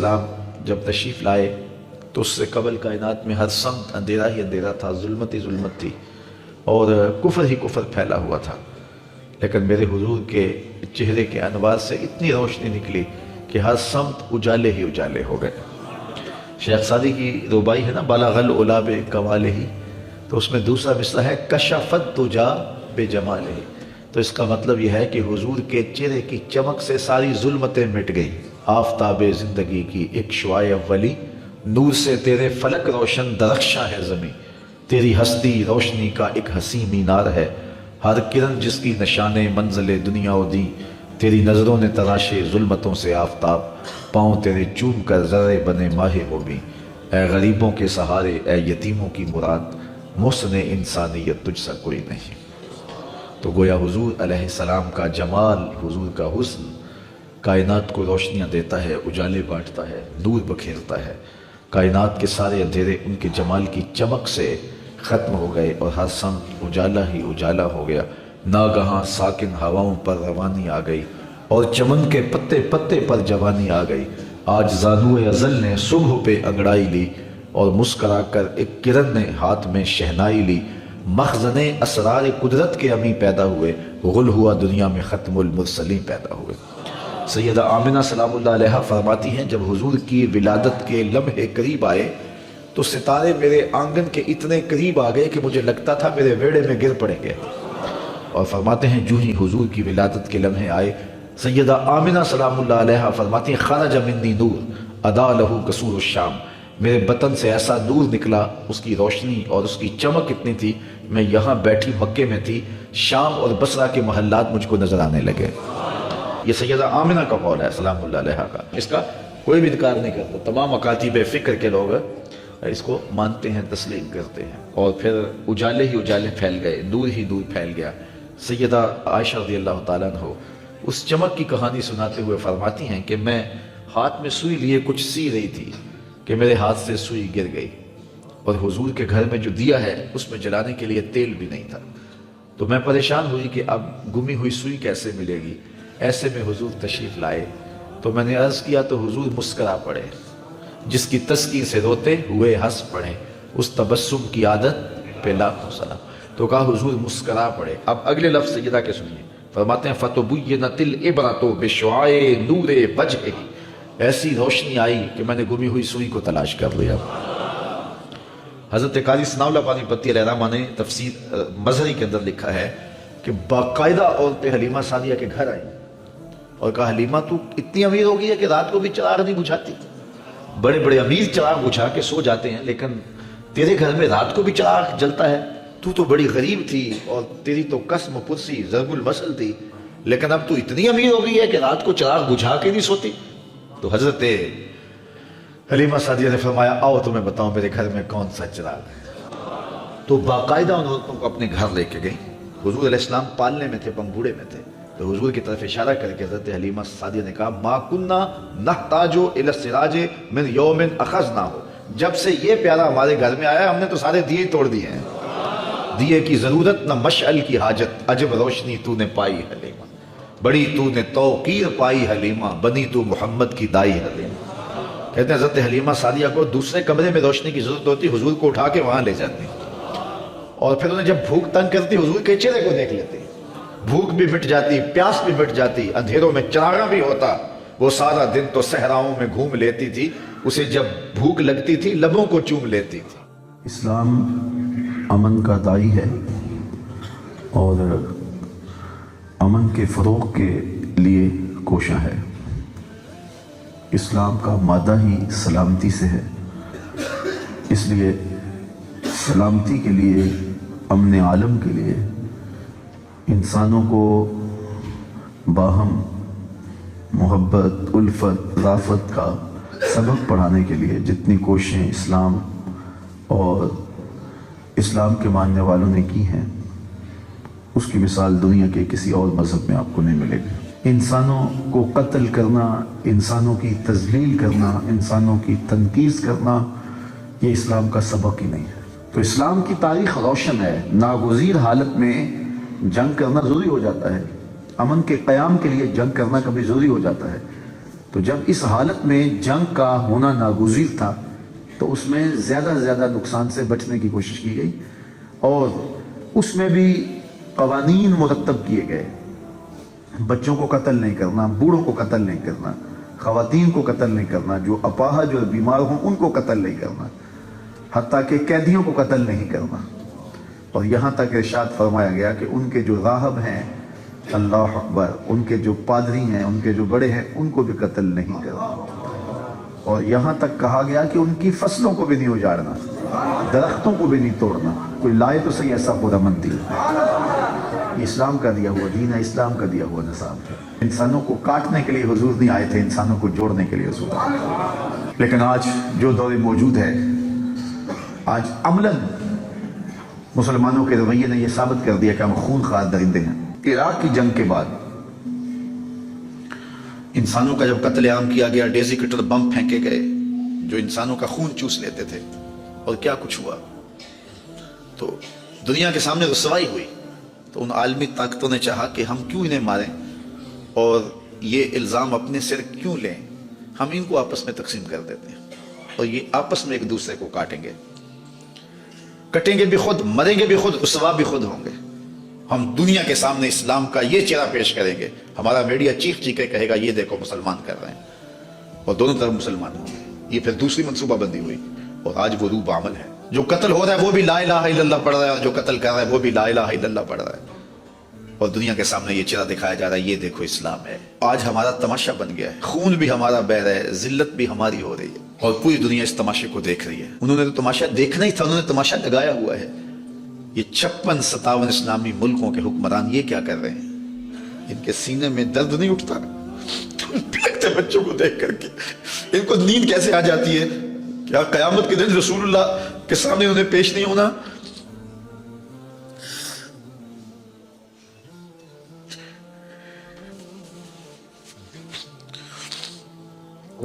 السلام جب تشریف لائے تو اس سے قبل کائنات میں ہر سمت اندھیرا ہی اندھیرا تھا، ظلمت ہی ظلمت تھی اور کفر ہی کفر پھیلا ہوا تھا، لیکن میرے حضور کے چہرے کے انوار سے اتنی روشنی نکلی کہ ہر سمت اجالے ہی اجالے ہو گئے۔ شیخ سعدی کی ربائی ہے نا، بالغ العلا بکمالہ، تو اس میں دوسرا مصرع ہے کشفت تجا بجمالہ، تو اس کا مطلب یہ ہے کہ حضور کے چہرے کی چمک سے ساری ظلمتیں مٹ گئی۔ آفتاب زندگی کی ایک شعاع اولی، نور سے تیرے فلک روشن درخشاں ہے زمیں، تیری ہستی روشنی کا ایک حسین مینار ہے، ہر کرن جس کی نشان منزل دنیا و دی، تیری نظروں نے تراشے ظلمتوں سے آفتاب، پاؤں تیرے چوم کر ذرے بنے ماہ مبیں، اے غریبوں کے سہارے اے یتیموں کی مراد، محسن انسانیت تجھ سا کوئی نہیں۔ تو گویا حضور علیہ السلام کا جمال، حضور کا حسن کائنات کو روشنیاں دیتا ہے، اجالے بانٹتا ہے، نور بکھیرتا ہے۔ کائنات کے سارے اندھیرے ان کے جمال کی چمک سے ختم ہو گئے اور ہر سمت اجالا ہی اجالا ہو گیا۔ ناگہاں ساکن ہواؤں پر روانی آ گئی اور چمن کے پتے پتے پر جوانی آ گئی۔ آج زانوئے ازل نے صبح پہ انگڑائی لی اور مسکرا کر ایک کرن نے ہاتھ میں شہنائی لی۔ مخزن اسرار قدرت کے امی پیدا ہوئے، غل ہوا دنیا میں ختم المرسلین پیدا ہوئے۔ سیدہ آمنہ سلام اللہ علیہا فرماتی ہیں جب حضور کی ولادت کے لمحے قریب آئے تو ستارے میرے آنگن کے اتنے قریب آ گئے کہ مجھے لگتا تھا میرے ویڑے میں گر پڑیں گے۔ اور فرماتے ہیں جو ہی حضور کی ولادت کے لمحے آئے، سیدہ آمنہ سلام اللہ علیہا فرماتی ہیں خرج منی نور ادا لہو قصور الشام، میرے بطن سے ایسا نور نکلا، اس کی روشنی اور اس کی چمک اتنی تھی، میں یہاں بیٹھی مکے میں تھی، شام اور بصرہ کے محلات مجھ کو نظر آنے لگے۔ یہ سیدہ آمنہ کا قول ہے سلام اللہ علیہا کا، اس کا کوئی بھی انکار نہیں کرتا، تمام مکاتب فکر کے لوگ اس کو مانتے ہیں، تسلیم کرتے ہیں۔ اور پھر اجالے ہی اجالے پھیل گئے، نور ہی نور پھیل گیا۔ سیدہ عائشہ رضی اللہ تعالیٰ عنہ اس چمک کی کہانی سناتے ہوئے فرماتی ہیں کہ میں ہاتھ میں سوئی لیے کچھ سی رہی تھی کہ میرے ہاتھ سے سوئی گر گئی، اور حضور کے گھر میں جو دیا ہے اس میں جلانے کے لیے تیل بھی نہیں تھا، تو میں پریشان ہوئی کہ اب گمی ہوئی سوئی کیسے ملے گی۔ ایسے میں حضور تشریف لائے تو میں نے عرض کیا تو حضور مسکرا پڑے، جس کی تسکین سے روتے ہوئے ہنس پڑے، اس تبسم کی عادت پہ لاکھوں سلام۔ تو کہا حضور مسکرا پڑے۔ اب اگلے لفظ سیدہ کے سنیے، فرماتے ہیں فَتُبُيِّنَتِ الْعِبْرَةُ بِشُعَاعِ نُورِ وَجْهِهِ، ایسی روشنی آئی کہ میں نے گمی ہوئی سوئی کو تلاش کر لیا۔ حضرت قاری ثناء اللہ پانی پتی علیہ الرحمہ نے تفسیر مظہری کے اندر لکھا ہے کہ باقاعدہ عورتیں حلیمہ سعدیہ کے گھر آئیں اور کہا حلیمہ تو اتنی امیر ہو گئی ہے کہ رات کو بھی چراغ نہیں بجھاتی، بڑے بڑے امیر چراغ بجھا کے سو جاتے ہیں لیکن تیرے گھر میں رات کو بھی چراغ جلتا ہے، تو بڑی غریب تھی اور تیری تو قسم پرسی ضرب المثل تھی، لیکن اب تو اتنی امیر ہو گئی ہے کہ رات کو چراغ بجھا کے نہیں سوتی۔ تو حضرت حلیمہ سعدیہ نے فرمایا آؤ تمہیں بتاؤں میرے گھر میں کون سا چراغ ہے۔ تو باقاعدہ ان عورتوں کو اپنے گھر لے کے گئی۔ حضور علیہ السلام پالنے میں تھے، پنگوڑے میں تھے، تو حضور کی طرف اشارہ کر کے حضرت حلیمہ سعدیہ نے کہا ما کننا نحتاج الی السراج من یوم اخذناہ، جب سے یہ پیارا ہمارے گھر میں آیا ہم نے تو سارے دیے توڑ دیے ہیں، دیے کی ضرورت نہ مشعل کی حاجت، عجب روشنی تو نے پائی حلیمہ، بڑی تو نے توقیر پائی حلیمہ، بنی تو محمد کی دائی حلیمہ۔ کہتے ہیں حضرت حلیمہ سعدیہ کو دوسرے کمرے میں روشنی کی ضرورت ہوتی، حضور کو اٹھا کے وہاں لے جاتی، اور پھر انہیں جب بھوک تنگ کرتی حضور کے چہرے کو دیکھ لیتی، بھوک بھی مٹ جاتی، پیاس بھی مٹ جاتی، اندھیروں میں چراغاں بھی ہوتا، وہ سارا دن تو صحراؤں میں گھوم لیتی تھی، اسے جب بھوک لگتی تھی لبوں کو چوم لیتی تھی۔ اسلام امن کا دائی ہے اور امن کے فروغ کے لیے کوشاں ہے۔ اسلام کا مادہ ہی سلامتی سے ہے، اس لیے سلامتی کے لیے، امن عالم کے لیے انسانوں کو باہم محبت، الفت، رافت کا سبق پڑھانے کے لیے جتنی کوششیں اسلام اور اسلام کے ماننے والوں نے کی ہیں اس کی مثال دنیا کے کسی اور مذہب میں آپ کو نہیں ملے گی۔ انسانوں کو قتل کرنا، انسانوں کی تذلیل کرنا، انسانوں کی تنقیص کرنا، یہ اسلام کا سبق ہی نہیں ہے۔ تو اسلام کی تاریخ روشن ہے، ناگزیر حالت میں جنگ کرنا ضروری ہو جاتا ہے، امن کے قیام کے لیے جنگ کرنا کبھی ضروری ہو جاتا ہے، تو جب اس حالت میں جنگ کا ہونا ناگزیر تھا تو اس میں زیادہ سے زیادہ نقصان سے بچنے کی کوشش کی گئی، اور اس میں بھی قوانین مرتب کیے گئے۔ بچوں کو قتل نہیں کرنا، بوڑھوں کو قتل نہیں کرنا، خواتین کو قتل نہیں کرنا، جو اپاہج اور بیمار ہوں ان کو قتل نہیں کرنا، حتیٰ کہ قیدیوں کو قتل نہیں کرنا، اور یہاں تک ارشاد فرمایا گیا کہ ان کے جو راہب ہیں، اللہ اکبر، ان کے جو پادری ہیں، ان کے جو بڑے ہیں، ان کو بھی قتل نہیں کرنا، اور یہاں تک کہا گیا کہ ان کی فصلوں کو بھی نہیں اجاڑنا، درختوں کو بھی نہیں توڑنا۔ کوئی لائے تو صحیح ایسا پورا منتی اسلام کا دیا ہوا دین ہے، اسلام کا دیا ہوا نظام ہے۔ انسانوں کو کاٹنے کے لیے حضور نہیں آئے تھے، انسانوں کو جوڑنے کے لیے حضور آئے تھے۔ لیکن آج جو دور موجود ہے، آج عملاً مسلمانوں کے رویے نے یہ ثابت کر دیا کہ ہم خون خوار درندے ہیں۔ عراق کی جنگ کے بعد انسانوں کا جب قتل عام کیا گیا، ڈیزی کٹر بم پھینکے گئے جو انسانوں کا خون چوس لیتے تھے، اور کیا کچھ ہوا، تو دنیا کے سامنے رسوائی ہوئی۔ تو ان عالمی طاقتوں نے چاہا کہ ہم کیوں انہیں ماریں اور یہ الزام اپنے سر کیوں لیں، ہم ان کو آپس میں تقسیم کر دیتے ہیں اور یہ آپس میں ایک دوسرے کو کاٹیں گے، کٹیں گے بھی خود، مریں گے بھی خود، رسوا بھی خود ہوں گے۔ ہم دنیا کے سامنے اسلام کا یہ چہرہ پیش کریں گے، ہمارا میڈیا چیخ چیخ کے کہے گا یہ دیکھو مسلمان کر رہے ہیں، اور دونوں طرف مسلمان ہوں گے۔ یہ پھر دوسری منصوبہ بندی ہوئی، اور آج وہ روح عمل ہے۔ جو قتل ہو رہا ہے وہ بھی لا الہ الا اللہ پڑھ رہا ہے، اور جو قتل کر رہا ہے وہ بھی لا الہ الا اللہ پڑھ رہا ہے، اور دنیا کے سامنے یہ چہرہ دکھایا جا رہا ہے یہ دیکھو اسلام ہے۔ آج ہمارا تماشا بن گیا ہے، خون بھی ہمارا بہ رہا ہے، ذلت بھی ہماری ہو رہی ہے، اور پوری دنیا اس تماشے کو دیکھ رہی ہے۔ انہوں نے تو تماشا دیکھنا ہی تھا، انہوں نے تماشا لگایا ہوا ہے۔ یہ 56-57 اسلامی ملکوں کے حکمران یہ کیا کر رہے ہیں؟ ان کے سینے میں درد نہیں اٹھتا لگتے بچوں کو دیکھ کر کے؟ ان کو نیند کیسے آ جاتی ہے؟ کیا قیامت کے دن رسول اللہ کے سامنے انہیں پیش نہیں ہونا؟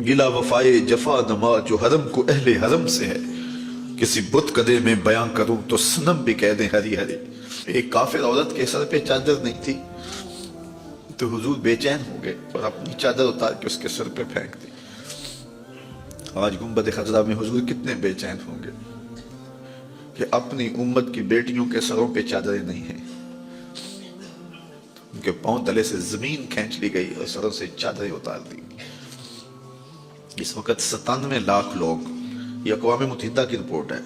گلا وفائے جفا نما جو حرم کو اہل حرم سے ہے، کسی بت کدے میں بیان کروں تو صنم بھی کہہ دیں ہری ہری۔ ایک کافر عورت کے سر پہ چادر نہیں تھی تو حضور بے چین ہو گئے اور اپنی چادر اتار کے اس کے سر پہ پھینک دی۔ آج گنبد خضرا میں حضور کتنے بے چین ہوں گے کہ اپنی امت کی بیٹیوں کے سروں پہ چادریں نہیں ہیں، ان کے پاؤں تلے سے زمین کھینچ لی گئی اور سروں سے چادریں اتار دی۔ اس وقت 97 لاکھ لوگ، یہ اقوام متحدہ کی رپورٹ ہے،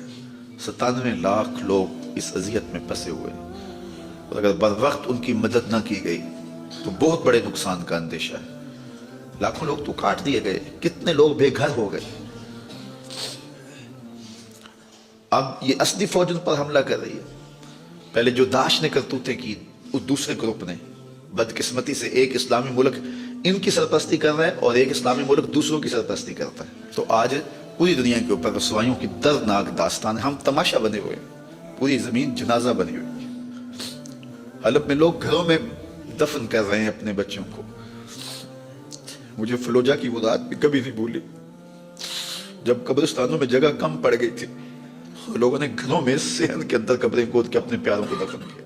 97 لاکھ لوگ اس اذیت میں پھنسے ہوئے، اور اگر بر وقت ان کی مدد نہ کی گئی تو بہت بڑے نقصان کا اندیشہ ہے۔ لاکھوں لوگ تو کاٹ دیے گئے، کتنے لوگ بے گھر ہو گئے۔ اب یہ اسدی فوج ان پر حملہ کر رہی ہے۔ پہلے جو داعش نے کرتوتیں کی، اس دوسرے گروپ نے بدقسمتی سے ایک اسلامی ملک ان کی سرپرستی کر رہا ہے اور ایک اسلامی ملک دوسروں کی سرپرستی کرتا ہے۔ تو آج پوری دنیا کے اوپر رسوائیوں کی دردناک داستان ہے، ہم تماشا بنے ہوئے، پوری زمین جنازہ بنی ہوئی۔ حلب میں لوگ گھروں میں دفن کر رہے ہیں اپنے بچوں کو۔ مجھے فلوجہ کی وہ رات بھی کبھی نہیں بھولی جب قبرستانوں میں جگہ کم پڑ گئی تھی، لوگوں نے گھروں میں صحن کے اندر قبریں کھود کے اپنے پیاروں کو دفن کیا۔